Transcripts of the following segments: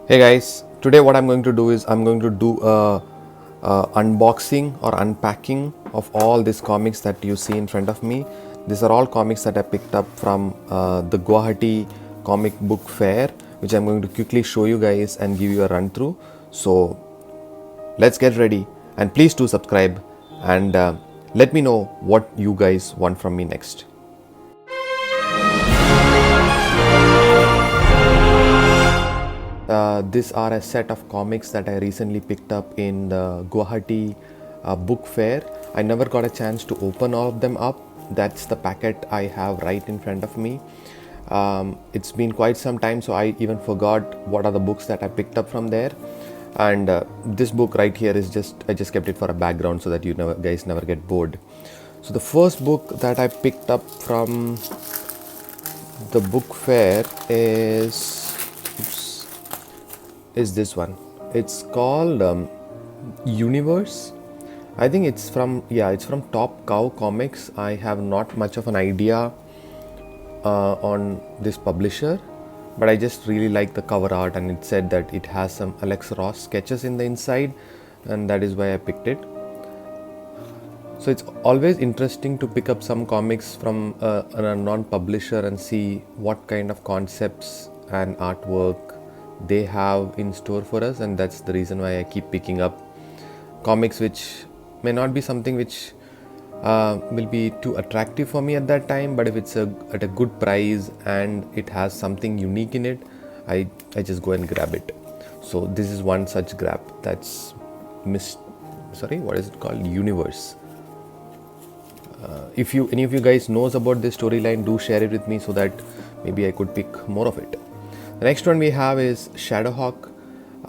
Hey guys, today what I'm going to do is I'm going to do a unboxing or unpacking of all these comics that you see in front of me. These are all comics that I picked up from the Guwahati Comic Book Fair, which I'm going to quickly show you guys and give you a run through. So let's get ready, and please do subscribe and let me know what you guys want from me next. These are a set of comics that I recently picked up in the Guwahati book fair. I never got a chance to open all of them up. That's the packet I have right in front of me. It's been quite some time, so I even forgot what are the books that I picked up from there. And this book right here is I just kept it for a background so that you guys never get bored. So the first book that I picked up from the book fair is this one. It's called Universe. I think it's from Top Cow Comics. I have not much of an idea on this publisher, but I just really like the cover art, and it said that it has some Alex Ross sketches in the inside, and that is why I picked it. So it's always interesting to pick up some comics from a non-publisher and see what kind of concepts and artwork they have in store for us, and that's the reason why I keep picking up comics which may not be something which will be too attractive for me at that time, but if it's at a good price and it has something unique in it, I just go and grab it. So this is one such grab. That's what is it called? Universe. If any of you guys knows about this storyline, do share it with me so that maybe I could pick more of it. The next one we have is Shadowhawk.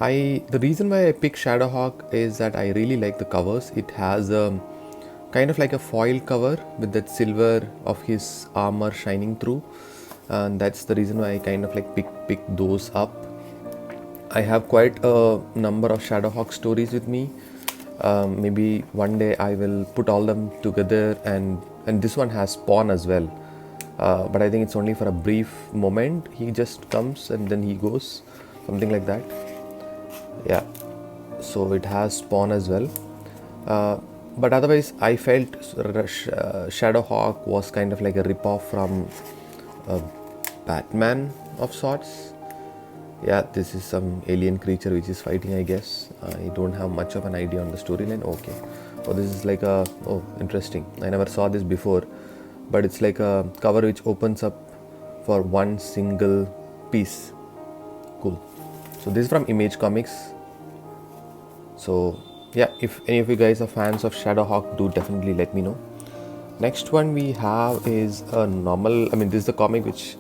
The reason why I picked Shadowhawk is that I really like the covers. It has a kind of like a foil cover with that silver of his armor shining through, and that's the reason why I kind of like pick those up. I have quite a number of Shadowhawk stories with me. Maybe one day I will put all them together, and this one has Spawn as well. But I think it's only for a brief moment. He just comes and then he goes, something like that. Yeah, so it has Spawn as well. But otherwise, I felt Shadowhawk was kind of like a rip-off from Batman of sorts. Yeah, this is some alien creature which is fighting, I guess. I don't have much of an idea on the storyline. Okay. Oh, this is like interesting. I never saw this before, but it's like a cover which opens up for one single piece. Cool. So this is from Image Comics. So yeah, if any of you guys are fans of Shadowhawk, do definitely let me know. Next one we have is this is the comic which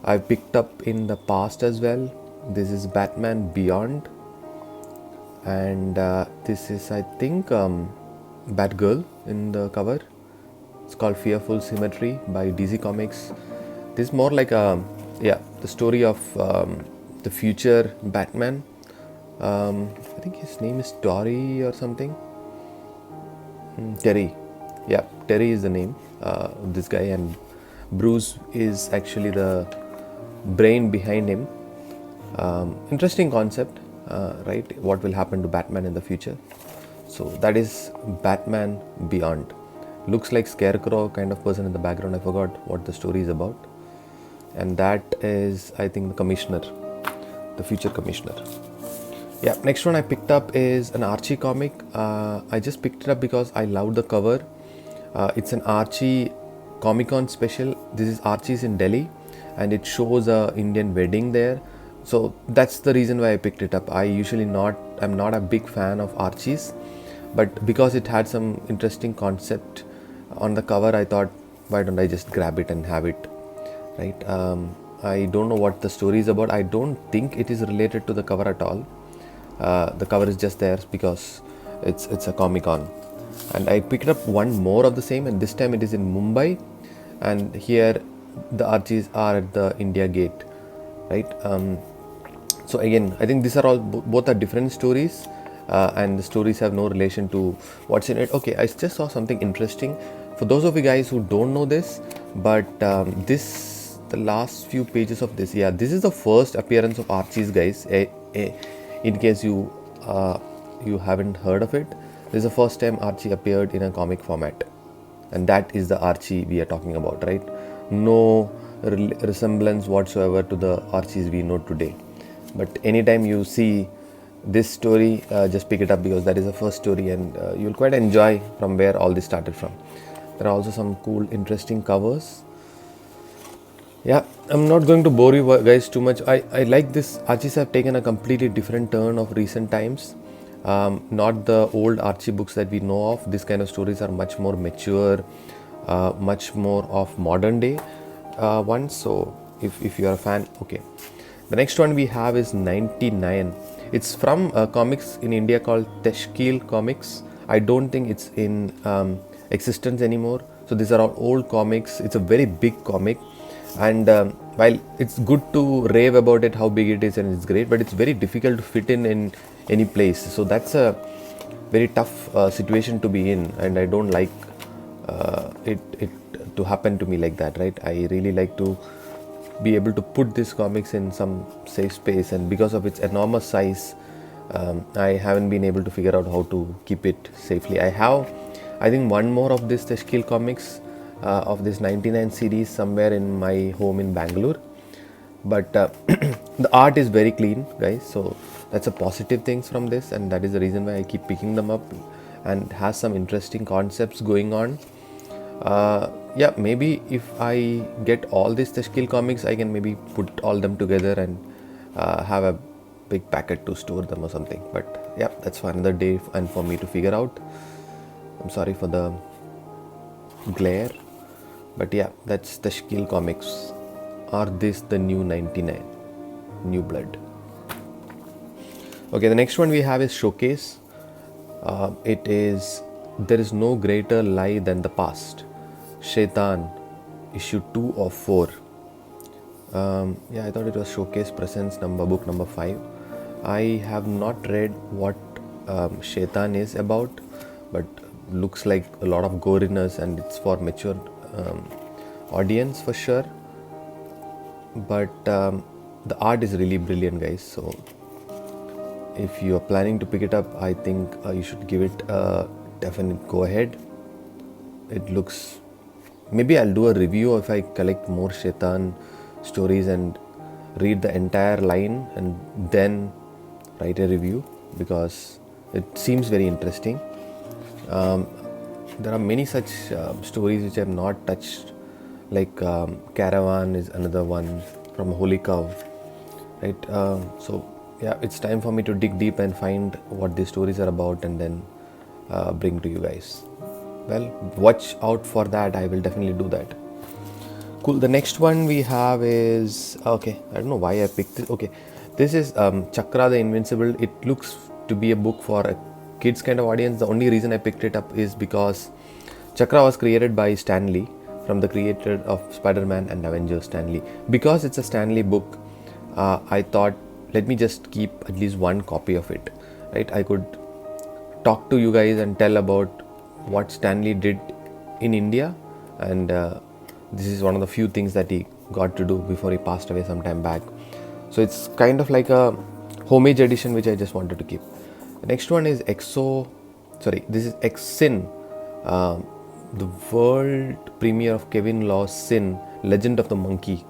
I picked up in the past as well. This is Batman Beyond, and this is, I think, Batgirl in the cover. It's called Fearful Symmetry by DC Comics. This is more like the story of the future Batman. I think his name is Terry or something. Terry. Yeah, Terry is the name of this guy, and Bruce is actually the brain behind him. Interesting concept, right? What will happen to Batman in the future? So that is Batman Beyond. Looks like Scarecrow kind of person in the background. I forgot what the story is about. And that is, I think, the Commissioner, the future Commissioner. Yeah, next one I picked up is an Archie comic. I just picked it up because I loved the cover. It's an Archie Comic Con special. This is Archie's in Delhi, and it shows a Indian wedding there. So that's the reason why I picked it up. I'm not a big fan of Archie's, but because it had some interesting concept on the cover, I thought, why don't I just grab it and have it, right? I don't know what the story is about. I don't think it is related to the cover at all. The cover is just there because it's a Comic Con, and I picked up one more of the same, and this time it is in Mumbai, and here the Archies are at the India Gate, right? So again, I think these are all both are different stories, and the stories have no relation to what's in it. Okay, I just saw something interesting. For those of you guys who don't know this, but the last few pages of this, this is the first appearance of Archie's, guys. in case you haven't heard of it, this is the first time Archie appeared in a comic format, and that is the Archie we are talking about, right? No resemblance whatsoever to the Archies we know today. But anytime you see this story, just pick it up, because that is the first story, and you'll quite enjoy from where all this started from. There are also some cool, interesting covers. Yeah, I'm not going to bore you guys too much. I like this. Archies have taken a completely different turn of recent times. Not the old Archie books that we know of. This kind of stories are much more mature, much more of modern day ones. So if you are a fan, okay. The next one we have is 99. It's from comics in India called Teshkil Comics. I don't think it's in existence anymore. So these are all old comics. It's a very big comic, and while it's good to rave about it, how big it is and it's great, but it's very difficult to fit in any place. So that's a very tough situation to be in, and I don't like it to happen to me like that, right? I really like to be able to put these comics in some safe space, and because of its enormous size, I haven't been able to figure out how to keep it safely. I think one more of this Teshkil comics of this 99 series somewhere in my home in Bangalore, but the art is very clean, guys, so that's a positive things from this, and that is the reason why I keep picking them up, and has some interesting concepts going on. Yeah, maybe if I get all these Teshkil comics, I can maybe put all them together and have a big packet to store them or something. But yeah, that's for another day and for me to figure out. I'm sorry for the glare, but yeah, that's Teshkil comics. Are this the new 99? New blood. Okay, the next one we have is Showcase. It is There is no greater lie than the past. Shaitan, issue 2 of 4. Yeah, I thought it was Showcase Presents book number 5. I have not read what Shaitan is about, but looks like a lot of goriness, and it's for mature audience for sure. But the art is really brilliant, guys. So if you are planning to pick it up, I think you should give it a definite go ahead. It looks, maybe I'll do a review if I collect more Shaitan stories and read the entire line and then write a review, because it seems very interesting. There are many such stories which I have not touched, like Caravan is another one from Holy Cow, right? So yeah, it's time for me to dig deep and find what these stories are about, and then bring to you guys. Well, watch out for that. I will definitely do that. Cool. The next one we have is, okay, I don't know why I picked this. Okay, this is Chakra the Invincible. It looks to be a book for a kids kind of audience. The only reason I picked it up is because Chakra was created by Stan Lee, from the creator of Spider-Man and Avengers, Stan Lee. Because it's a Stan Lee book, I thought, let me just keep at least one copy of it, right? I could talk to you guys and tell about what Stan Lee did in India, and this is one of the few things that he got to do before he passed away some time back. So it's kind of like a homage edition which I just wanted to keep. The next one is this is X-Sin, the world premiere of Kevin Law's Sin, Legend of the Monkey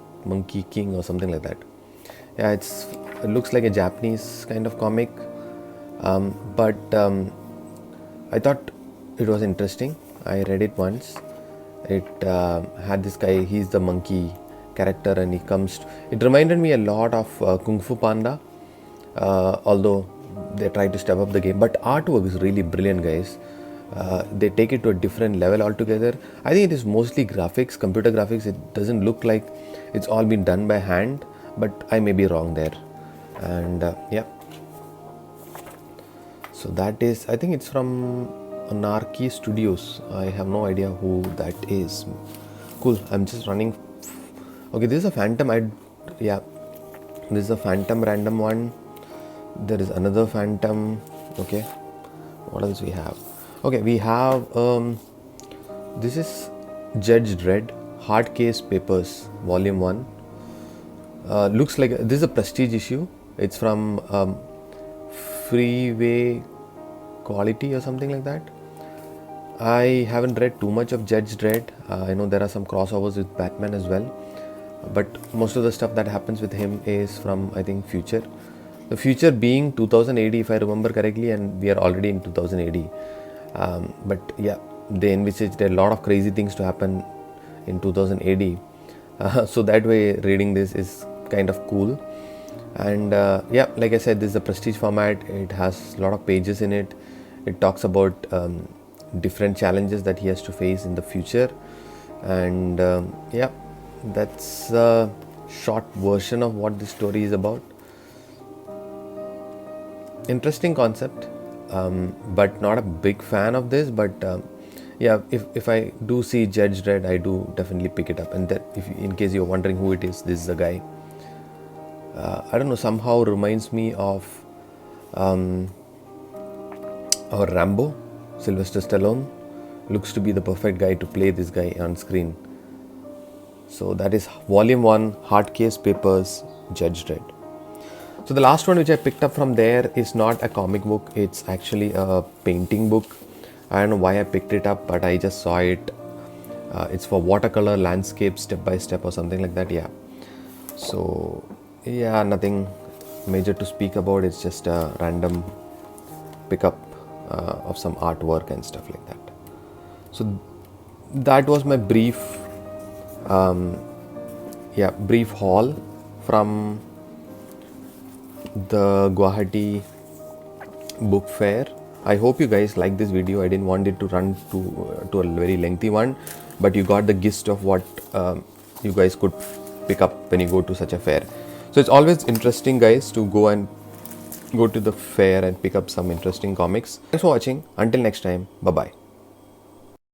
King or something like that. Yeah, it looks like a Japanese kind of comic, but I thought it was interesting. I read it once. It had this guy, he's the monkey character, and it reminded me a lot of Kung Fu Panda, although they tried to step up the game, but artwork is really brilliant, guys. They take it to a different level altogether. I think it is mostly graphics, computer graphics. It doesn't look like it's all been done by hand, but I may be wrong there. And yeah, so that is, I think it's from Anarchy Studios. I have no idea who that is. Cool. I'm just running. Okay, this is a Phantom. This is a Phantom random one. There is another Phantom. Okay, what else we have? Okay, we have this is Judge Dredd, Hard Case Papers, Volume 1. Looks like this is a prestige issue. It's from Freeway Quality or something like that. I haven't read too much of Judge Dredd. I know there are some crossovers with Batman as well, but most of the stuff that happens with him is from, I think, future. The future being 2000 AD, if I remember correctly, and we are already in 2000 AD. But yeah, they envisaged a lot of crazy things to happen in 2000 AD. So that way, reading this is kind of cool. And yeah, like I said, this is a prestige format. It has a lot of pages in it. It talks about different challenges that he has to face in the future. And yeah, that's a short version of what this story is about. Interesting concept, but not a big fan of this. But yeah, if I do see Judge Dredd, I do definitely pick it up. And that, if in case you're wondering who it is, this is the guy. I don't know, somehow reminds me of our Rambo. Sylvester Stallone looks to be the perfect guy to play this guy on screen. So that is Volume 1, Hard Case Papers, Judge Dredd. So the last one which I picked up from there is not a comic book, it's actually a painting book. I don't know why I picked it up, but I just saw it. It's for watercolor landscape step by step or something like that. Yeah. So yeah, nothing major to speak about. It's just a random pickup of some artwork and stuff like that. So that was my brief brief haul from the Guwahati book fair. I hope you guys like this video. I didn't want it to run to a very lengthy one, but you got the gist of what you guys could pick up when you go to such a fair. So it's always interesting, guys, to go to the fair and pick up some interesting comics. Thanks for watching. Until next time, bye bye.